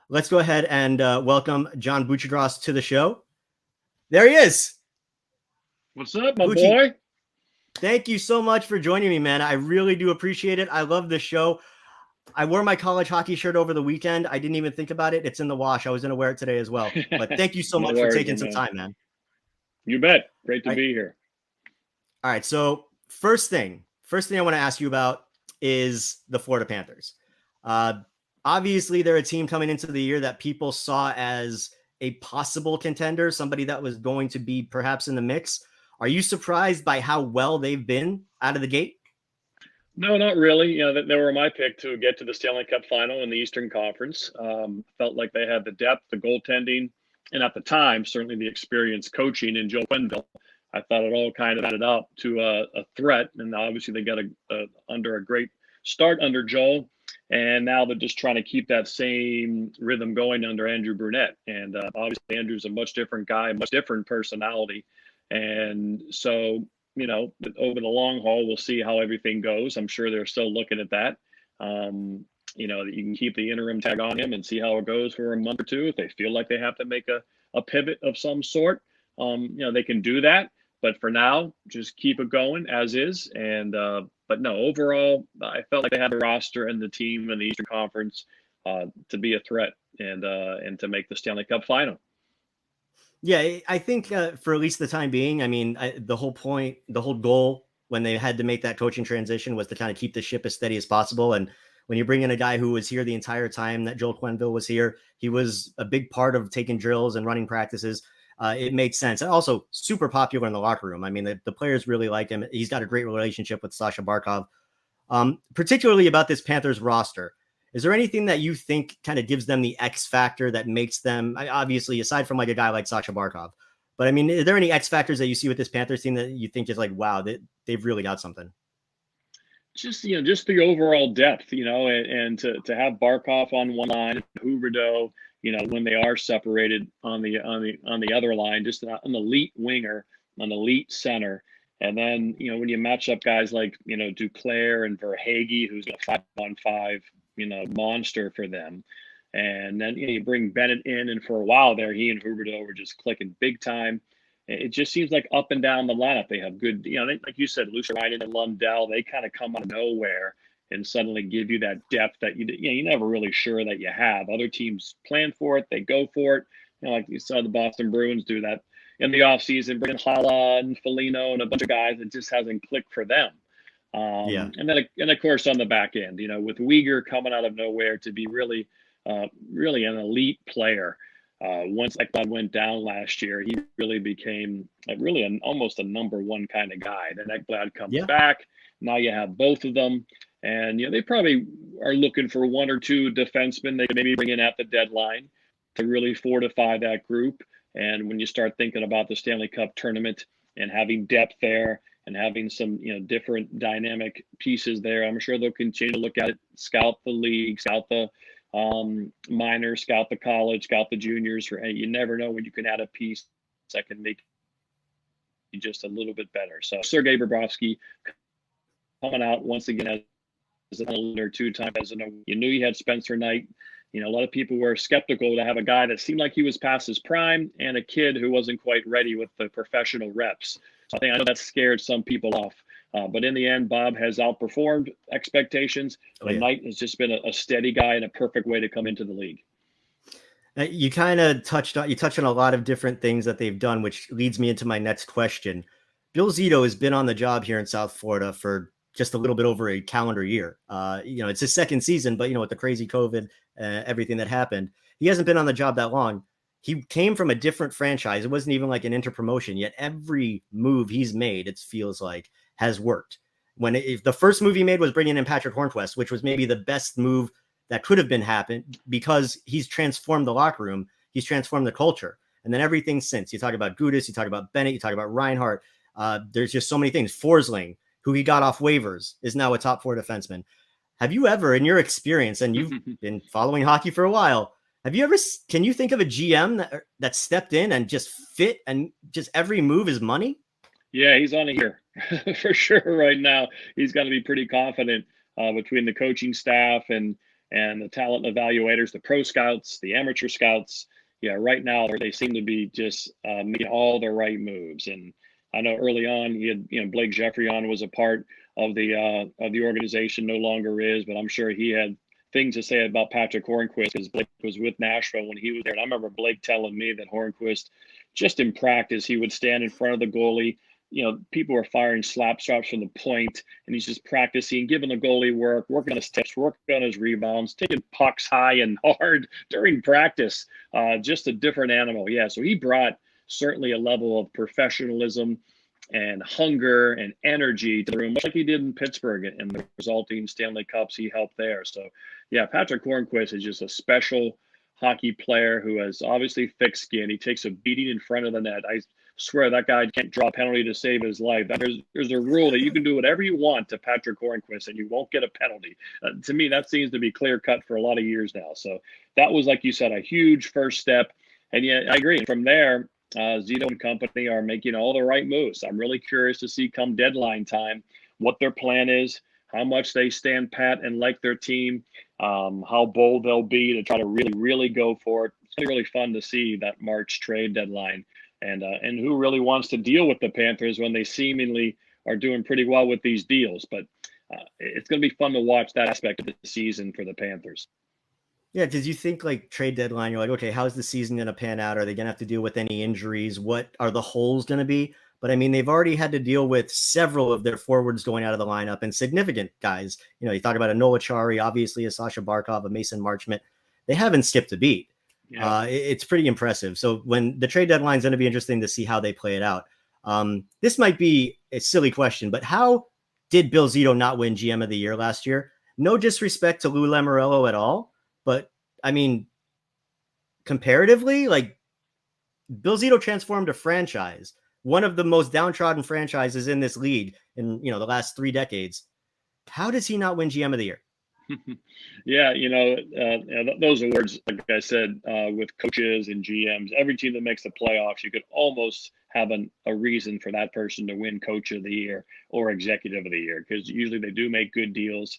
let's go ahead and welcome John Buccigros to the show. There he is. What's up, my Bucci, boy? thank you so much for joining me, man. I really do appreciate it. I love the show. I wore my college hockey shirt over the weekend. I didn't even think about it. It's in the wash. I was going to wear it today as well. But thank you so No much for worries, taking my some man. time, man. You bet. Great to All right. be here. All right. So first thing I want to ask you about is the Florida Panthers. Uh, Obviously, they're a team coming into the year that people saw as a possible contender, somebody that was going to be perhaps in the mix. Are you surprised by how well they've been out of the gate? No, not really. They were my pick to get to the Stanley Cup final in the Eastern Conference. Felt like they had the depth, the goaltending, and at the time, certainly the experience coaching in Joe Quenneville. I thought it all kind of added up to a threat. And obviously, they got under a great start under Joe. And now they're just trying to keep that same rhythm going under Andrew Brunette. And obviously, Andrew's a much different guy, much different personality. And so over the long haul, we'll see how everything goes. I'm sure they're still looking at that. That you can keep the interim tag on him and see how it goes for a month or two. If they feel like they have to make a pivot of some sort, they can do that. But for now, just keep it going as is. But no, overall, I felt like they had the roster and the team in the Eastern Conference to be a threat and to make the Stanley Cup final. Yeah, I think for at least the time being, I mean, the whole point, the whole goal when they had to make that coaching transition was to kind of keep the ship as steady as possible. And when you bring in a guy who was here the entire time that Joel Quenneville was here, he was a big part of taking drills and running practices. It made sense. And also super popular in the locker room. I mean, the players really like him. He's got a great relationship with Sasha Barkov. Particularly about this Panthers roster. Is there anything that you think kind of gives them the X factor that makes them, obviously, aside from like a guy like Sasha Barkov, but I mean, are there any X factors that you see with this Panthers team that you think is like, wow, they've really got something? Just the overall depth, and to have Barkov on one line, Huberdeau, when they are separated on the other line, just an elite winger, an elite center. And then, when you match up guys like, Duclair and Verhage, who's a 5-on-5, monster for them. And then, you bring Bennett in, and for a while there, he and Huberdeau were just clicking big time. It just seems like up and down the lineup, they have good, like you said, Lucian and Lundell, they kind of come out of nowhere and suddenly give you that depth that you're never really sure that you have. Other teams plan for it, they go for it. Like you saw the Boston Bruins do that in the offseason, bringing Hala and Foligno and a bunch of guys. It just hasn't clicked for them. Yeah. And of course on the back end, with Uyghur coming out of nowhere to be really, really an elite player. Once Ekblad went down last year, he really became almost a number one kind of guy. Then Ekblad comes Yeah. back. Now you have both of them. And they probably are looking for one or two defensemen they can maybe bring in at the deadline to really fortify that group. And when you start thinking about the Stanley Cup tournament and having depth there and having some different dynamic pieces there, I'm sure they'll continue to look at it, scout the league, scout the minors, scout the college, scout the juniors. You never know when you can add a piece that can make you just a little bit better. So Sergei Bobrovsky coming out once again as a leader 2 times. You knew you had Spencer Knight. A lot of people were skeptical to have a guy that seemed like he was past his prime and a kid who wasn't quite ready with the professional reps. So I know that scared some people off. But in the end, Bob has outperformed expectations. And Knight has just been a steady guy and a perfect way to come into the league. You kind of touched on a lot of different things that they've done, which leads me into my next question. Bill Zito has been on the job here in South Florida for just a little bit over a calendar year. It's his second season, but with the crazy COVID, everything that happened, he hasn't been on the job that long. He came from a different franchise. It wasn't even like an interpromotion, yet every move he's made, it feels like, has worked. If the first move he made was bringing in Patrick Hornquist, which was maybe the best move that could have been happened because he's transformed the locker room. He's transformed the culture. And then everything since. You talk about Gudis, you talk about Bennett, you talk about Reinhart. There's just so many things. Forsling, who he got off waivers, is now a top 4 defenseman. Have you ever, in your experience, and you've been following hockey for a while, can you think of a GM that stepped in and just fit and just every move is money? Yeah, he's on it here for sure right now. He's got to be pretty confident between the coaching staff and and the talent evaluators, the pro scouts, the amateur scouts. Yeah, right now they seem to be just making all the right moves. And I know early on he had, Blake Jeffrey was a part of the organization, no longer is, but I'm sure he had things to say about Patrick Hornquist because Blake was with Nashville when he was there. And I remember Blake telling me that Hornquist, just in practice, he would stand in front of the goalie. People were firing slap shots from the point, and he's just practicing, giving the goalie work, working on his tips, working on his rebounds, taking pucks high and hard during practice. Just a different animal. Yeah, so he brought certainly a level of professionalism and hunger and energy to the room, much like he did in Pittsburgh and the resulting Stanley Cups he helped there. So, yeah, Patrick Hornquist is just a special hockey player who has obviously thick skin. He takes a beating in front of the net. I swear that guy can't draw a penalty to save his life. There's a rule that you can do whatever you want to Patrick Hornquist and you won't get a penalty. To me, that seems to be clear cut for a lot of years now. So that was, like you said, a huge first step. And yeah, I agree. From there, Zito and company are making all the right moves. I'm really curious to see come deadline time what their plan is, how much they stand pat and like their team, how bold they'll be to try to really, really go for it. It's going to be really fun to see that March trade deadline and who really wants to deal with the Panthers when they seemingly are doing pretty well with these deals. But it's going to be fun to watch that aspect of the season for the Panthers. Yeah, because you think like trade deadline, you're like, okay, how's the season going to pan out? Are they going to have to deal with any injuries? What are the holes going to be? But I mean, they've already had to deal with several of their forwards going out of the lineup and significant guys. You talk about a Noah Chari, obviously a Sasha Barkov, a Mason Marchment. They haven't skipped a beat. Yeah. It's pretty impressive. So when the trade deadline is going to be interesting to see how they play it out. This might be a silly question, but how did Bill Zito not win GM of the year last year? No disrespect to Lou Lamoriello at all. But I mean, comparatively, like Bill Zito transformed a franchise, one of the most downtrodden franchises in this league in the last 3 decades. How does he not win GM of the year? Yeah, those awards, like I said, with coaches and GMs, every team that makes the playoffs, you could almost have a reason for that person to win Coach of the Year or Executive of the Year because usually they do make good deals.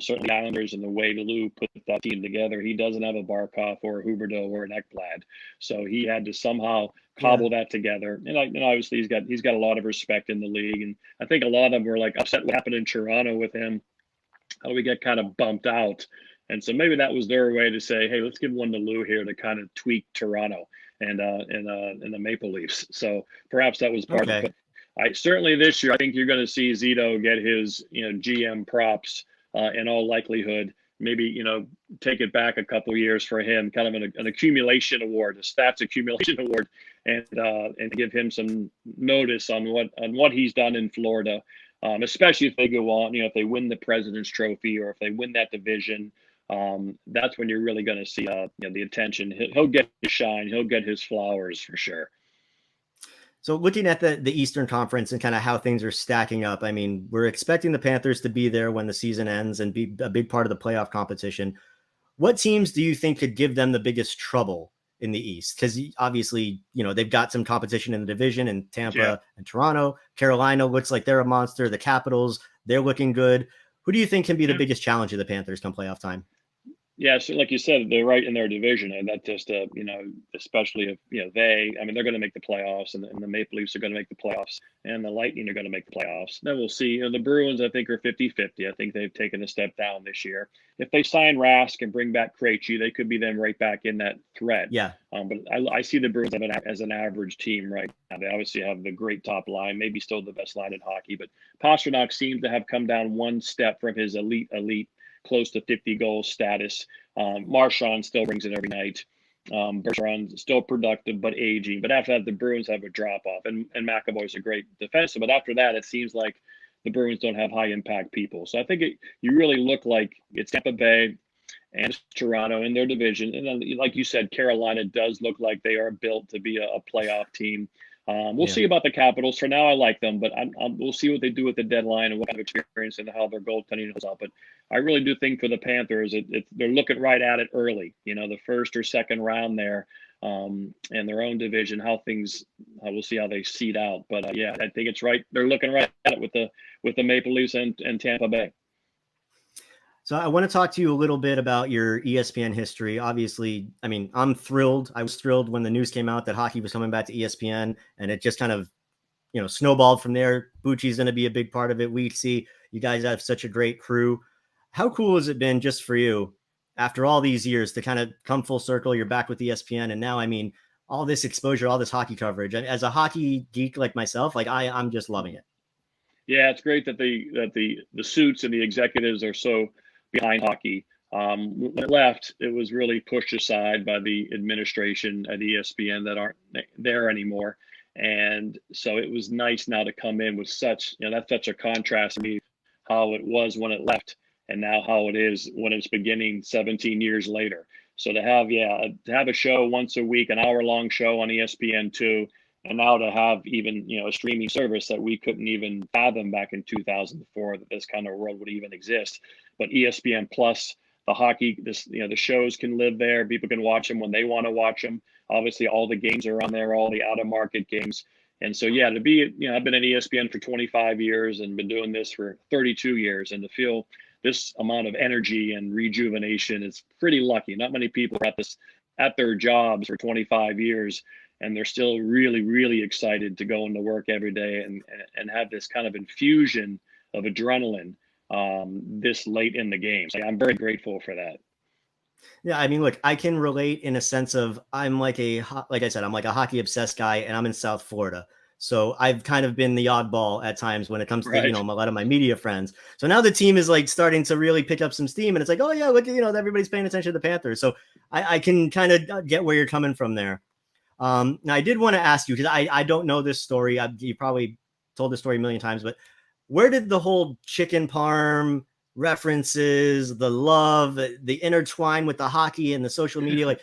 Certainly Islanders and the way Lou put that team together, he doesn't have a Barkov or a Huberdeau or an Ekblad, so he had to somehow cobble that together. And obviously he's got a lot of respect in the league, and I think a lot of them were like upset what happened in Toronto with him. How do we get kind of bumped out? And so maybe that was their way to say, hey, let's give one to Lou here to kind of tweak Toronto and the Maple Leafs. So perhaps that was part of it. But certainly this year, I think you're going to see Zito get his GM props in all likelihood. Maybe take it back a couple years for him, kind of an accumulation award, a stats accumulation award, and give him some notice on what he's done in Florida. Especially if they go on, if they win the President's Trophy or if they win that division, that's when you're really going to see the attention. He'll get his shine. He'll get his flowers for sure. So looking at the Eastern Conference and kind of how things are stacking up, I mean, we're expecting the Panthers to be there when the season ends and be a big part of the playoff competition. What teams do you think could give them the biggest trouble in the East? Because obviously, they've got some competition in the division in Tampa and Toronto. Carolina looks like they're a monster. The Capitals, they're looking good. Who do you think can be the biggest challenge of the Panthers come playoff time? Yeah, so like you said, they're right in their division, and that just especially if they're going to make the playoffs, and the Maple Leafs are going to make the playoffs, and the Lightning are going to make the playoffs. Then we'll see. The Bruins, I think, are 50-50. I think they've taken a step down this year. If they sign Rask and bring back Krejci, they could be then right back in that threat. Yeah. But I see the Bruins as an average team right now. They obviously have the great top line, maybe still the best line in hockey, but Pastrnak seems to have come down one step from his elite close to 50 goal status. Marchand still brings it every night. Bergeron still productive but aging. But after that, the Bruins have a drop off, and McAvoy's a great defenseman. But after that, it seems like the Bruins don't have high impact people. So I think you really look like it's Tampa Bay and Toronto in their division, and then like you said, Carolina does look like they are built to be a playoff team. We'll see about the Capitals. For now, I like them, but we'll see what they do with the deadline and what kind of experience and how their goaltending holds up. But I really do think for the Panthers, they're looking right at it early. The first or second round there, and their own division. We'll see how they seed out. But I think it's right. They're looking right at it with the Maple Leafs and Tampa Bay. So I want to talk to you a little bit about your ESPN history. Obviously, I mean, I'm thrilled. I was thrilled when the news came out that hockey was coming back to ESPN, and it just kind of, snowballed from there. Bucci's going to be a big part of it. We see you guys have such a great crew. How cool has it been just for you after all these years to kind of come full circle? You're back with ESPN, and now, I mean, all this exposure, all this hockey coverage. And as a hockey geek like myself, like I'm just loving it. Yeah, it's great that the suits and the executives are so behind hockey. When it left, it was really pushed aside by the administration at ESPN that aren't there anymore. And so it was nice now to come in with such, that's such a contrast to me, how it was when it left and now how it is when it's beginning 17 years later. So to have a show once a week, an hour-long show on ESPN2, and now to have even a streaming service that we couldn't even fathom back in 2004 that this kind of world would even exist. But ESPN Plus, the hockey, the shows can live there. People can watch them when they want to watch them. Obviously, all the games are on there, all the out-of-market games. And so, yeah, to be, I've been at ESPN for 25 years and been doing this for 32 years, and to feel this amount of energy and rejuvenation is pretty lucky. Not many people are at their jobs for 25 years, and they're still really, really excited to go into work every day and have this kind of infusion of adrenaline this late in the game. So I'm very grateful for that. Yeah, I mean, look, I can relate in a sense of I'm like like I said, I'm like a hockey obsessed guy, and I'm in South Florida. So I've kind of been the oddball at times when it comes to, Right. a lot of my media friends. So now the team is like starting to really pick up some steam, and it's like, oh yeah, look, everybody's paying attention to the Panthers. So I can kind of get where you're coming from there. Now I did want to ask you, because I don't know this story. You probably told this story a million times, but where did the whole chicken parm references, the love, the intertwine with the hockey and the social media, like,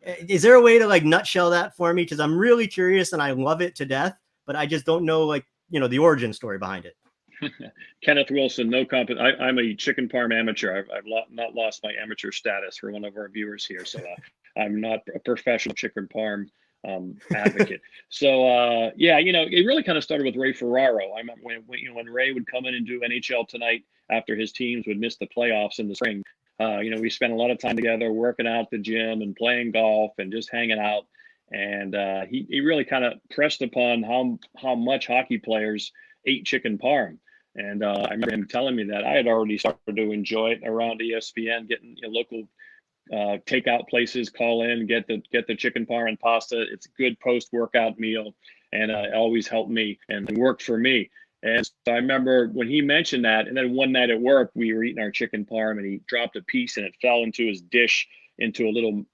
is there a way to like nutshell that for me? Because I'm really curious and I love it to death, but I just don't know, like, the origin story behind it. Kenneth Wilson, no comp. I'm a chicken parm amateur. I've not lost my amateur status for one of our viewers here, so I'm not a professional chicken parm advocate. So yeah, it really kind of started with Ray Ferraro. I remember when Ray would come in and do NHL Tonight after his teams would miss the playoffs in the spring. We spent a lot of time together working out at the gym and playing golf and just hanging out. And he really kind of pressed upon how much hockey players ate chicken parm. And I remember him telling me that I had already started to enjoy it around ESPN, getting local takeout places, call in, get the chicken parm and pasta. It's a good post-workout meal, and it always helped me and worked for me. And so I remember when he mentioned that, and then one night at work, we were eating our chicken parm, and he dropped a piece, and it fell into his dish, into a little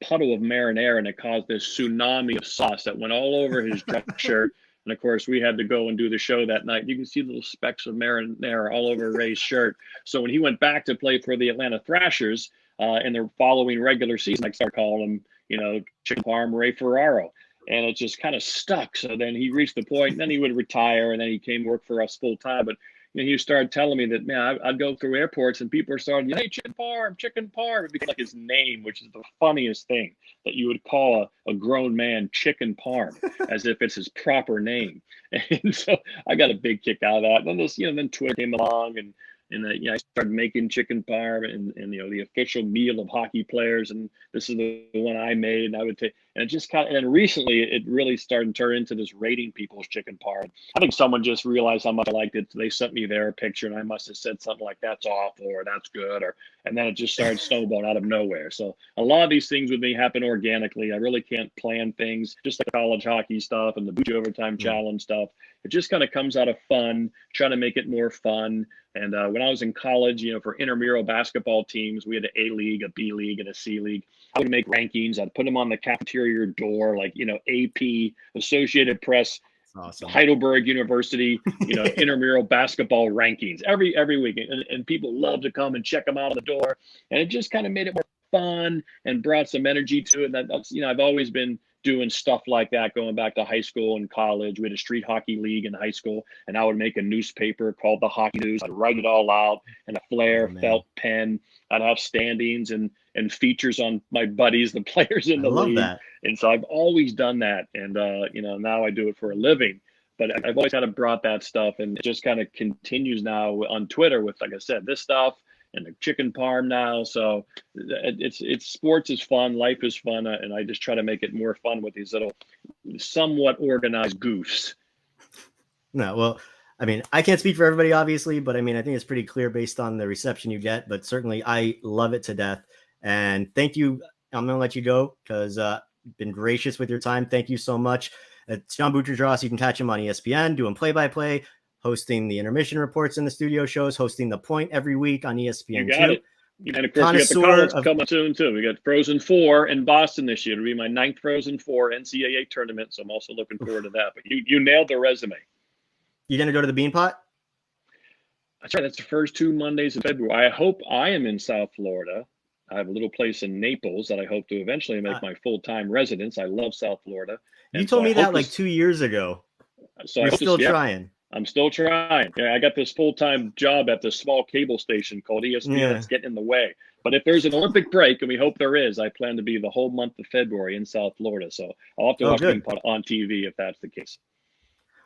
puddle of marinara, and it caused this tsunami of sauce that went all over his dress shirt. And of course, we had to go and do the show that night. You can see little specks of marinara all over Ray's shirt. So when he went back to play for the Atlanta Thrashers in the following regular season, I started calling him, Chicken Parm Ray Ferraro. And it just kind of stuck. So then he reached the point, and then he would retire, and then he came work for us full time. But he started telling me that, man, I'd go through airports and people are starting, hey, chicken parm, chicken parm. It became like his name, which is the funniest thing, that you would call a grown man chicken parm as if it's his proper name. And so I got a big kick out of that. And then then Twitter came along, and I started making chicken parm and the official meal of hockey players. And this is the one I made, and I would take. And it just and then recently it really started to turn into this rating people's chicken parm. I think someone just realized how much I liked it. They sent me their picture, and I must have said something like, that's awful, or that's good, and then it just started snowballing out of nowhere. So a lot of these things with me happen organically. I really can't plan things, just like college hockey stuff and the Bucci Overtime Challenge stuff. It just kind of comes out of fun, trying to make it more fun. And when I was in college, for intramural basketball teams, we had an A League, a B League, and a C League. I would make rankings. I'd put them on the cafeteria door, like, AP, Associated Press, Awesome. Heidelberg University, intramural basketball rankings every week. And people love to come and check them out on the door. And it just kind of made it more fun and brought some energy to it. And that's, I've always been doing stuff like that going back to high school and college. We had a street hockey league in high school, and I would make a newspaper called the Hockey News. I'd write it all out in a Flair felt pen. I'd have standings and features on my buddies, the players in the league. That. And so I've always done that. And, now I do it for a living. But I've always kind of brought that stuff, and it just kind of continues now on Twitter with, like I said, this stuff. and the chicken parm now. So it's sports is fun, life is fun, and I just try to make it more fun with these little somewhat organized goofs. No, well, I mean, I can't speak for everybody, obviously, but I mean, I think it's pretty clear based on the reception you get. But certainly, I love it to death. And thank you. I'm going to let you go because you've been gracious with your time. Thank you so much. It's John Buccigros. You can catch him on ESPN, doing play-by-play, hosting the intermission reports in the studio shows, hosting The Point every week on ESPN. You got it. And of course, we got the college coming soon too. We got Frozen Four in Boston this year. It'll be my 9th Frozen Four NCAA tournament, so I'm also looking forward to that. But you nailed the resume. You gonna go to the Beanpot? That's right. That's the first 2 Mondays in February. I hope I am in South Florida. I have a little place in Naples that I hope to eventually make my full-time residence. I love South Florida. You told me that like 2 years ago. So you're still trying. I'm still trying. Yeah, I got this full-time job at this small cable station called ESPN. It's getting in the way. But if there's an Olympic break, and we hope there is, I plan to be the whole month of February in South Florida. So I'll have to watch Beanpot on TV if that's the case.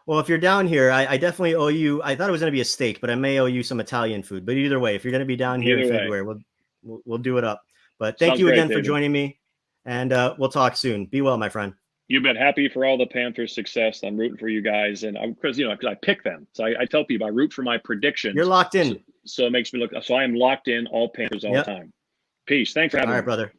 Well, if you're down here, I definitely owe you. I thought it was going to be a steak, but I may owe you some Italian food. But either way, if you're going to be down here in February, we'll do it up. But thank you again for joining me, and we'll talk soon. Be well, my friend. You've been happy for all the Panthers' success. I'm rooting for you guys, and because I pick them, so I tell people I root for my predictions. You're locked in, so it makes me look. So I am locked in, all Panthers all the time. Peace. Thanks for having me. All right, brother.